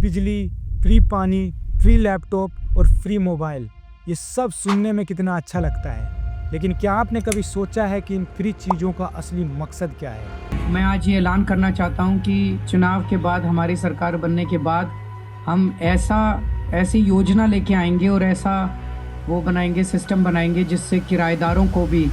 बिजली, फ्री पानी, free laptop और फ्री मोबाइल, ये सब सुनने में कितना अच्छा लगता है, लेकिन क्या आपने कभी सोचा है कि इन फ्री चीज़ों का असली मकसद क्या है? मैं आज ये ऐलान करना चाहता हूँ कि चुनाव के बाद, हमारी सरकार बनने के बाद, हम ऐसी योजना लेके आएंगे और ऐसा वो बनाएंगे, सिस्टम बनाएंगे जिससे किराएदारों को भी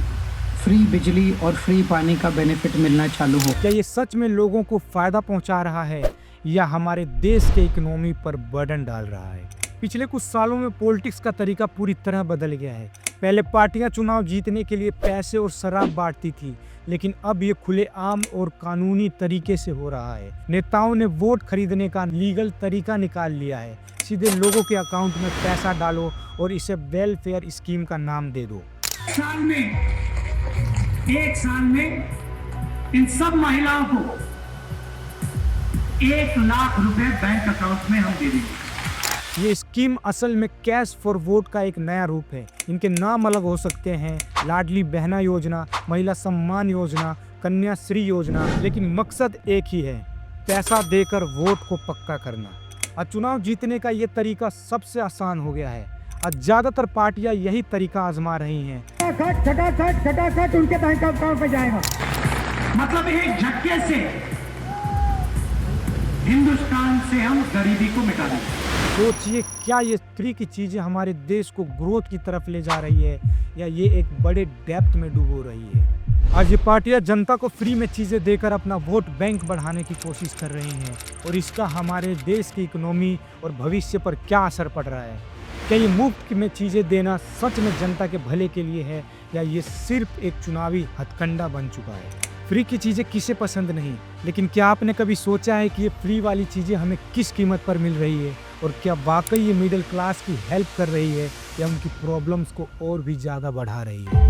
फ्री बिजली और फ्री पानी का बेनिफिट मिलना चालू हो। क्या ये सच में लोगों को फ़ायदा पहुंचा रहा है या हमारे देश के इकोनॉमी पर बर्डन डाल रहा है? पिछले कुछ सालों में पॉलिटिक्स का तरीका पूरी तरह बदल गया है। पहले पार्टियां चुनाव जीतने के लिए पैसे और शराब बांटती थी, लेकिन अब ये खुलेआम और कानूनी तरीके से हो रहा है। नेताओं ने वोट खरीदने का लीगल तरीका निकाल लिया है। सीधे लोगों के अकाउंट में पैसा डालो और इसे वेलफेयर स्कीम का नाम दे दो। एक साल में इन सब महिलाओं को 1 लाख रुपए बैंक अकाउंट में हम दे देंगे। ये स्कीम असल में कैश फॉर वोट का एक नया रूप है। इनके नाम अलग हो सकते हैं, लाडली बहना योजना, महिला सम्मान योजना, कन्याश्री योजना, लेकिन मकसद एक ही है, पैसा देकर वोट को पक्का करना। आज चुनाव जीतने का ये तरीका सबसे आसान हो गया है। आज ज्यादातर पार्टियां यही तरीका आजमा रही हैं। खटाखट उनके बैंक अकाउंट पे जाएगा। मतलब एक झटके से हिंदुस्तान से हम गरीबी को मिटा देंगे। सोचिए, क्या ये फ्री की चीजें हमारे देश को ग्रोथ की तरफ ले जा रही है या ये एक बड़े डेप्थ में डुबो रही है? आज ये पार्टियां जनता को फ्री में चीजें देकर अपना वोट बैंक बढ़ाने की कोशिश कर रही हैं, और इसका हमारे देश की इकोनॉमी और भविष्य पर क्या असर पड़ रहा है? क्या ये मुफ्त में चीजें देना सच में जनता के भले के लिए है या ये सिर्फ एक चुनावी हथकंडा बन चुका है? फ्री की चीज़ें किसे पसंद नहीं, लेकिन क्या आपने कभी सोचा है कि ये फ्री वाली चीज़ें हमें किस कीमत पर मिल रही है, और क्या वाकई ये मिडिल क्लास की हेल्प कर रही है या उनकी प्रॉब्लम्स को और भी ज़्यादा बढ़ा रही है?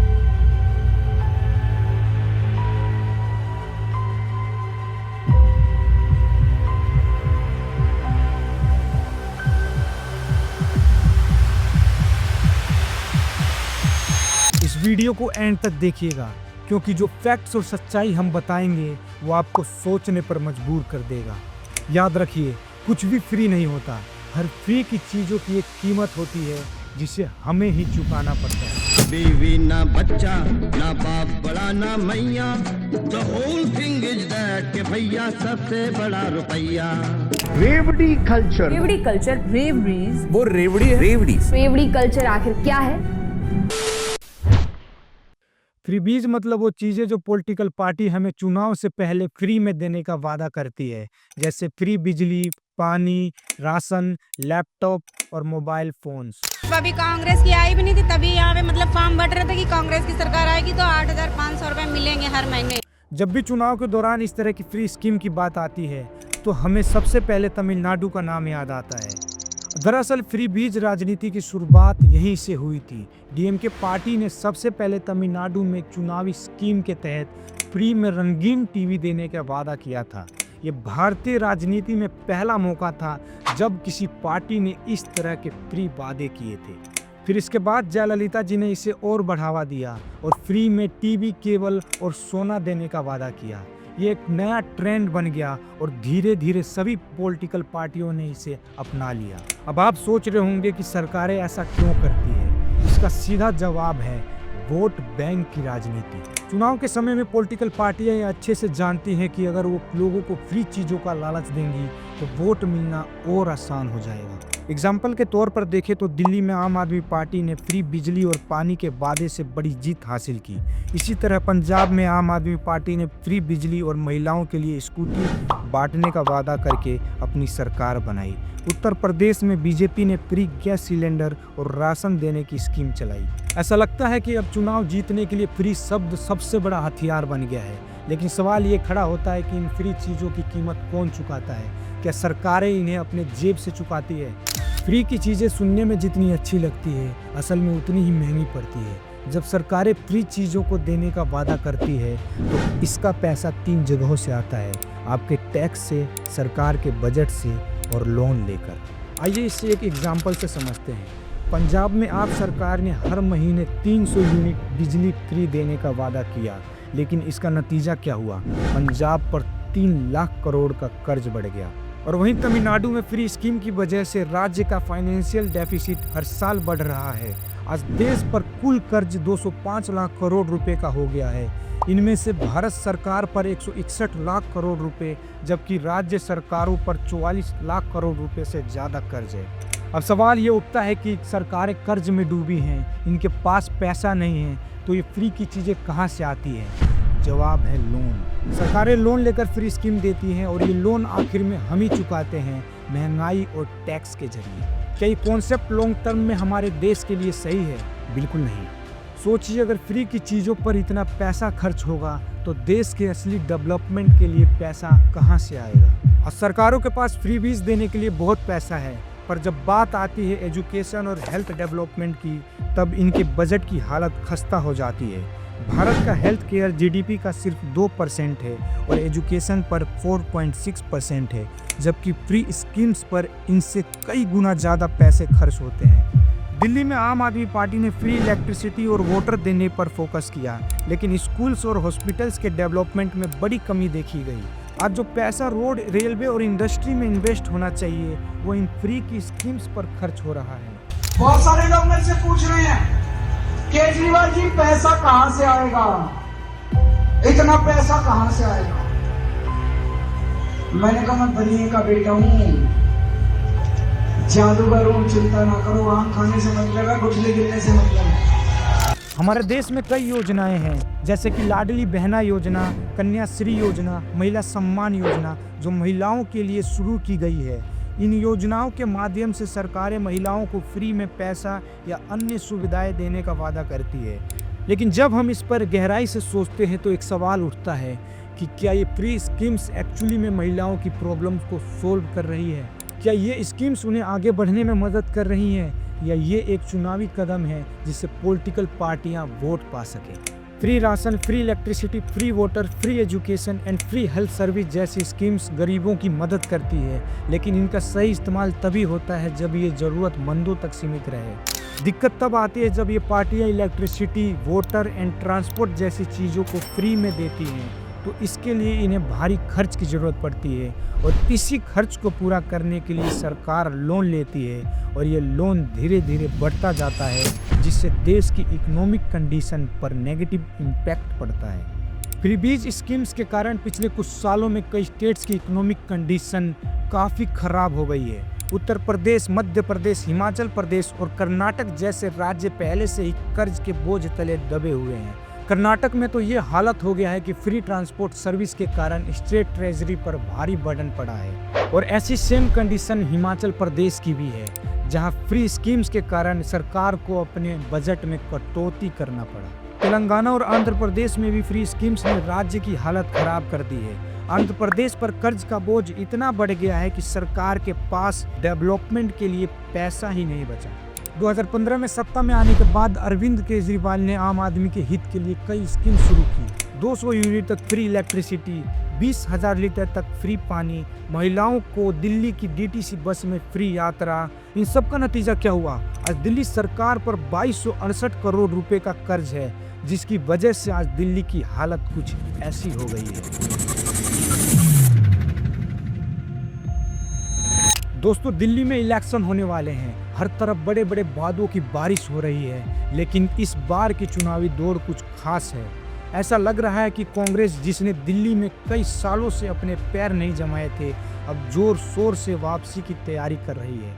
इस वीडियो को एंड तक देखिएगा, क्योंकि जो फैक्ट्स और सच्चाई हम बताएंगे वो आपको सोचने पर मजबूर कर देगा। याद रखिए, कुछ भी फ्री नहीं होता। हर फ्री की चीज़ों की एक कीमत होती है जिसे हमें ही चुकाना पड़ता है। बीवी ना बच्चा ना बाप बड़ा ना मैया, the whole thing is that के भैया सबसे बड़ा रुपया। रेवड़ी कल्चर, रेवड़ीज, वो रेवड़ी है। रेवड़ी कल्चर आखिर क्या है? फ्रीबीज मतलब वो चीज़ें जो पॉलिटिकल पार्टी हमें चुनाव से पहले फ्री में देने का वादा करती है, जैसे फ्री बिजली, पानी, राशन, लैपटॉप और मोबाइल फोन्स। अभी कांग्रेस की आई भी नहीं थी, तभी यहाँ पे मतलब फॉर्म भर रहे थे कि कांग्रेस की सरकार आएगी तो 8,500 रुपए मिलेंगे हर महीने। जब भी चुनाव के दौरान इस तरह की फ्री स्कीम की बात आती है तो हमें सबसे पहले तमिलनाडु का नाम याद आता है। दरअसल फ्री बीज राजनीति की शुरुआत यहीं से हुई थी। डीएमके पार्टी ने सबसे पहले तमिलनाडु में एक चुनावी स्कीम के तहत फ्री में रंगीन टीवी देने का वादा किया था। ये भारतीय राजनीति में पहला मौका था जब किसी पार्टी ने इस तरह के फ्री वादे किए थे। फिर इसके बाद जयललिता जी ने इसे और बढ़ावा दिया और फ्री में टीवी, केबल और सोना देने का वादा किया। ये एक नया ट्रेंड बन गया और धीरे धीरे सभी पॉलिटिकल पार्टियों ने इसे अपना लिया। अब आप सोच रहे होंगे कि सरकारें ऐसा क्यों करती है? इसका सीधा जवाब है वोट बैंक की राजनीति। चुनाव के समय में पॉलिटिकल पार्टियां ये अच्छे से जानती हैं कि अगर वो लोगों को फ्री चीज़ों का लालच देंगी तो वोट मिलना और आसान हो जाएगा। एग्जाम्पल के तौर पर देखें तो दिल्ली में आम आदमी पार्टी ने फ्री बिजली और पानी के वादे से बड़ी जीत हासिल की। इसी तरह पंजाब में आम आदमी पार्टी ने फ्री बिजली और महिलाओं के लिए स्कूटी बांटने का वादा करके अपनी सरकार बनाई। उत्तर प्रदेश में बीजेपी ने फ्री गैस सिलेंडर और राशन देने की स्कीम चलाई। ऐसा लगता है कि अब चुनाव जीतने के लिए फ्री शब्द सबसे बड़ा हथियार बन गया है, लेकिन सवाल ये खड़ा होता है कि इन फ्री चीज़ों की कीमत कौन चुकाता है? क्या सरकारें इन्हें अपने जेब से चुकाती है? फ्री की चीज़ें सुनने में जितनी अच्छी लगती है, असल में उतनी ही महंगी पड़ती है। जब सरकारें फ्री चीज़ों को देने का वादा करती है तो इसका पैसा 3 जगहों से आता है, आपके टैक्स से, सरकार के बजट से और लोन लेकर। आइए इसे एक एग्जाम्पल से समझते हैं। पंजाब में आप सरकार ने हर महीने 300 यूनिट बिजली फ्री देने का वादा किया, लेकिन इसका नतीजा क्या हुआ? पंजाब पर 3 लाख करोड़ का कर्ज बढ़ गया। और वहीं तमिलनाडु में फ्री स्कीम की वजह से राज्य का फाइनेंशियल डेफिसिट हर साल बढ़ रहा है। आज देश पर कुल कर्ज 205 लाख करोड़ रुपए का हो गया है। इनमें से भारत सरकार पर 161 लाख करोड़ रुपए, जबकि राज्य सरकारों पर 44 लाख करोड़ रुपए से ज़्यादा कर्ज है। अब सवाल ये उठता है कि सरकारें कर्ज में डूबी हैं, इनके पास पैसा नहीं है, तो ये फ्री की चीज़ें कहाँ से आती है? जवाब है लोन। सरकारें लोन लेकर फ्री स्कीम देती हैं और ये लोन आखिर में हम ही चुकाते हैं, महंगाई और टैक्स के जरिए। क्या ये कॉन्सेप्ट लॉन्ग टर्म में हमारे देश के लिए सही है? बिल्कुल नहीं। सोचिए, अगर फ्री की चीज़ों पर इतना पैसा खर्च होगा तो देश के असली डेवलपमेंट के लिए पैसा कहाँ से आएगा? और सरकारों के पास फ्री बीज देने के लिए बहुत पैसा है, पर जब बात आती है एजुकेशन और हेल्थ डेवलपमेंट की, तब इनके बजट की हालत खस्ता हो जाती है। भारत का हेल्थ केयर जीडीपी का सिर्फ 2% है और एजुकेशन पर 4.6% है, जबकि फ्री स्कीम्स पर इनसे कई गुना ज़्यादा पैसे खर्च होते हैं। दिल्ली में आम आदमी पार्टी ने फ्री इलेक्ट्रिसिटी और वाटर देने पर फोकस किया, लेकिन स्कूल्स और हॉस्पिटल्स के डेवलपमेंट में बड़ी कमी देखी गई। आज जो पैसा रोड, रेलवे और इंडस्ट्री में इन्वेस्ट होना चाहिए, वो इन फ्री की स्कीम्स पर खर्च हो रहा है। बहुत सारे लोग मेरे से पूछ रहे हैं, केजरीवाल जी पैसा कहां से आएगा, इतना पैसा कहां से आएगा? मैंने कहा मैं बनिए का बेटा हूं, जादूगर हूं, चिंता ना करो, आम खाने से मतलब है, गुठली गिरने से मतलब है। हमारे देश में कई योजनाएं हैं, जैसे कि लाडली बहना योजना, कन्याश्री योजना, महिला सम्मान योजना, जो महिलाओं के लिए शुरू की गई है। इन योजनाओं के माध्यम से सरकारें महिलाओं को फ्री में पैसा या अन्य सुविधाएं देने का वादा करती है। लेकिन जब हम इस पर गहराई से सोचते हैं तो एक सवाल उठता है कि क्या ये फ्री स्कीम्स एक्चुअली में महिलाओं की प्रॉब्लम्स को सोल्व कर रही है? क्या ये स्कीम्स उन्हें आगे बढ़ने में मदद कर रही हैं, या ये एक चुनावी कदम है जिससे पॉलिटिकल पार्टियां वोट पा सकें? Free ration, free electricity, free water, free education and free health service जैसी स्कीम्स गरीबों की मदद करती है, लेकिन इनका सही इस्तेमाल तभी होता है जब ये ज़रूरतमंदों तक सीमित रहे। दिक्कत तब आती है जब ये पार्टियां इलेक्ट्रिसिटी, वाटर एंड ट्रांसपोर्ट जैसी चीज़ों को फ्री में देती हैं, तो इसके लिए इन्हें भारी खर्च की ज़रूरत पड़ती है और इसी खर्च को पूरा करने के लिए सरकार लोन लेती है और ये लोन धीरे धीरे बढ़ता जाता है, जिससे देश की इकोनॉमिक कंडीशन पर नेगेटिव इम्पैक्ट पड़ता है। फ्री बीज स्कीम्स के कारण पिछले कुछ सालों में कई स्टेट्स की इकोनॉमिक कंडीशन काफ़ी खराब हो गई है। उत्तर प्रदेश, मध्य प्रदेश, हिमाचल प्रदेश और कर्नाटक जैसे राज्य पहले से ही कर्ज के बोझ तले दबे हुए हैं। कर्नाटक में तो ये हालत हो गया है कि फ्री ट्रांसपोर्ट सर्विस के कारण स्टेट ट्रेजरी पर भारी बर्डन पड़ा है, और ऐसी सेम कंडीशन हिमाचल प्रदेश की भी है, जहां फ्री स्कीम्स के कारण सरकार को अपने बजट में कटौती करना पड़ा। तेलंगाना और आंध्र प्रदेश में भी फ्री स्कीम्स ने राज्य की हालत खराब कर दी है। आंध्र प्रदेश पर कर्ज का बोझ इतना बढ़ गया है कि सरकार के पास डेवलपमेंट के लिए पैसा ही नहीं बचा। 2015 में सत्ता में आने के बाद अरविंद केजरीवाल ने आम आदमी के हित के लिए कई स्कीम शुरू की। 200 यूनिट तक फ्री इलेक्ट्रिसिटी, 20,000 लीटर तक फ्री पानी, महिलाओं को दिल्ली की डीटीसी बस में फ्री यात्रा। इन सब का नतीजा क्या हुआ? आज दिल्ली सरकार पर 2268 करोड़ रुपए का कर्ज है, जिसकी वजह से आज दिल्ली की हालत कुछ ऐसी हो गई है। दोस्तों, दिल्ली में इलेक्शन होने वाले हैं, हर तरफ बड़े बड़े वादों की बारिश हो रही है, लेकिन इस बार की चुनावी दौड़ कुछ खास है। ऐसा लग रहा है कि कांग्रेस, जिसने दिल्ली में कई सालों से अपने पैर नहीं जमाए थे, अब जोर शोर से वापसी की तैयारी कर रही है।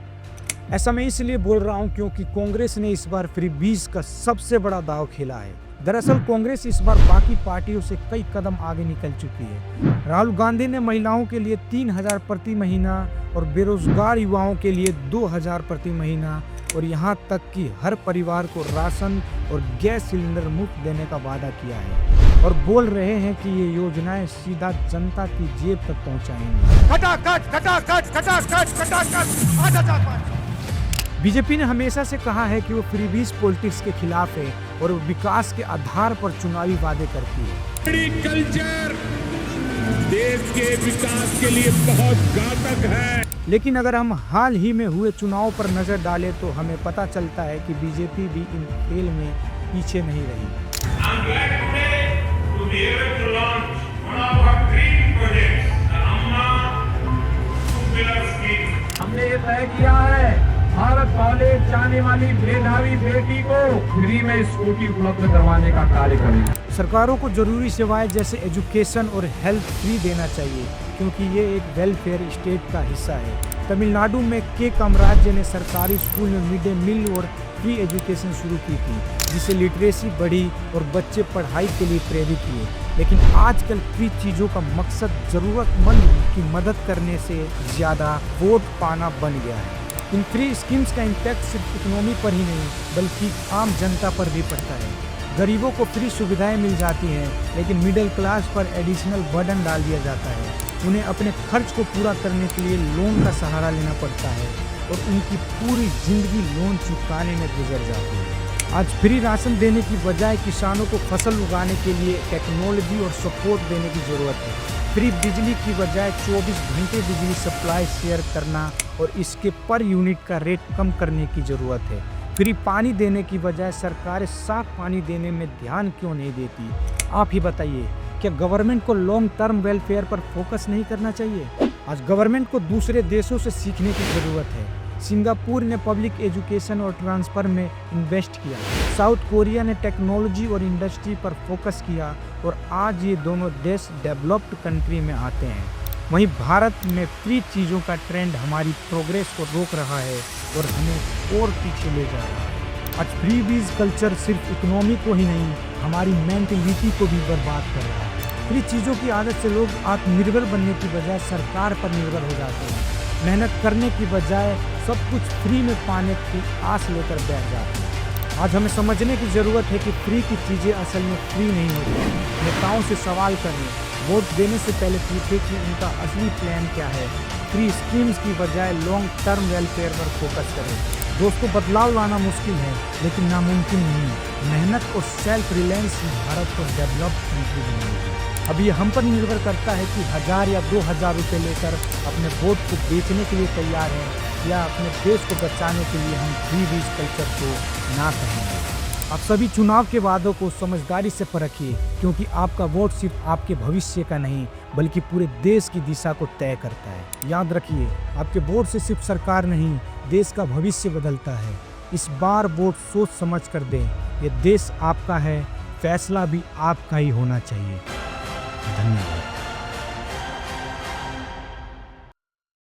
ऐसा मैं इसलिए बोल रहा हूं क्योंकि कांग्रेस ने इस बार फ्री बीज का सबसे बड़ा दांव खेला है। दरअसल कांग्रेस इस बार बाकी पार्टियों से कई कदम आगे निकल चुकी है। राहुल गांधी ने महिलाओं के लिए 3,000 प्रति महीना और बेरोजगार युवाओं के लिए 2,000 प्रति महीना और यहाँ तक कि हर परिवार को राशन और गैस सिलेंडर मुफ्त देने का वादा किया है, और बोल रहे हैं कि ये योजनाएं सीधा जनता की जेब तक पहुँचाएंगी। खटाखट खटाखट खटाखट खटाखट आजा। बीजेपी ने हमेशा से कहा है कि वो फ्रीबीज पॉलिटिक्स के खिलाफ है और वो विकास के आधार पर चुनावी वादे करती है। एग्रीकल्चर देश के विकास के लिए बहुत घातक है। लेकिन अगर हम हाल ही में हुए चुनाव पर नजर डालें तो हमें पता चलता है कि बीजेपी भी इन खेल में पीछे नहीं रही। हमने ये तय किया है, हर कॉलेज जाने वाली मेधावी बेटी को फ्री में स्कूटी उपलब्ध करवाने का कार्य करेंगे। सरकारों को जरूरी सेवाएं जैसे एजुकेशन और हेल्थ फ्री देना चाहिए, क्योंकि ये एक वेलफेयर स्टेट का हिस्सा है। तमिलनाडु में के कामराज्य ने सरकारी स्कूल में मिड डे मील और फ्री एजुकेशन शुरू की थी, जिससे लिटरेसी बढ़ी और बच्चे पढ़ाई के लिए प्रेरित हुए। लेकिन आजकल फ्री चीज़ों का मकसद ज़रूरतमंद की मदद करने से ज़्यादा वोट पाना बन गया है। इन फ्री स्कीम्स का इम्पैक्ट सिर्फ इकोनॉमी पर ही नहीं बल्कि आम जनता पर भी पड़ता है। गरीबों को फ्री सुविधाएं मिल जाती हैं, लेकिन मिडिल क्लास पर एडिशनल बर्डन डाल दिया जाता है। उन्हें अपने खर्च को पूरा करने के लिए लोन का सहारा लेना पड़ता है और उनकी पूरी जिंदगी लोन चुकाने में गुजर जाती है। आज फ्री राशन देने की बजाय किसानों को फसल उगाने के लिए टेक्नोलॉजी और सपोर्ट देने की ज़रूरत है। फ्री बिजली की बजाय 24 घंटे बिजली सप्लाई शेयर करना और इसके पर यूनिट का रेट कम करने की ज़रूरत है। फ्री पानी देने की बजाय सरकारें साफ पानी देने में ध्यान क्यों नहीं देती? आप ही बताइए, क्या गवर्नमेंट को लॉन्ग टर्म वेलफेयर पर फोकस नहीं करना चाहिए? आज गवर्नमेंट को दूसरे देशों से सीखने की ज़रूरत है। सिंगापुर ने पब्लिक एजुकेशन और ट्रांसफर में इन्वेस्ट किया, साउथ कोरिया ने टेक्नोलॉजी और इंडस्ट्री पर फोकस किया और आज ये दोनों देश डेवलप्ड कंट्री में आते हैं। वहीं भारत में फ्री चीज़ों का ट्रेंड हमारी प्रोग्रेस को रोक रहा है और हमें और पीछे ले जा रहा है। आज फ्री बीज कल्चर सिर्फ इकोनॉमी को ही नहीं, हमारी मेंटलिटी को भी बर्बाद कर रहा है। फ्री चीज़ों की आदत से लोग आत्मनिर्भर बनने की बजाय सरकार पर निर्भर हो जाते हैं। मेहनत करने की बजाय सब कुछ फ्री में पाने की आस लेकर बैठ जाते हैं। आज हमें समझने की ज़रूरत है कि फ्री की चीज़ें असल में फ्री नहीं होती। नेताओं से सवाल करें, वोट देने से पहले पूछे कि उनका असली प्लान क्या है। फ्री स्कीम्स की बजाय लॉन्ग टर्म वेलफेयर पर फोकस करें। दोस्तों, बदलाव लाना मुश्किल है लेकिन नामुमकिन नहीं। मेहनत और सेल्फ रिलायंस ही भारत को डेवलप्ड कंट्री बनाएगी। अब ये हम पर निर्भर करता है कि 1000 या 2000 रुपये लेकर अपने वोट को बेचने के लिए तैयार हैं या अपने देश को बचाने के लिए हम फ्री बीज कल्चर को ना कहेंगे। आप सभी चुनाव के वादों को समझदारी से परखिए, क्योंकि आपका वोट सिर्फ आपके भविष्य का नहीं बल्कि पूरे देश की दिशा को तय करता है। याद रखिए, आपके वोट से सिर्फ सरकार नहीं, देश का भविष्य बदलता है। इस बार वोट सोच समझ कर दें। ये देश आपका है, फैसला भी आपका ही होना चाहिए। धन्यवाद।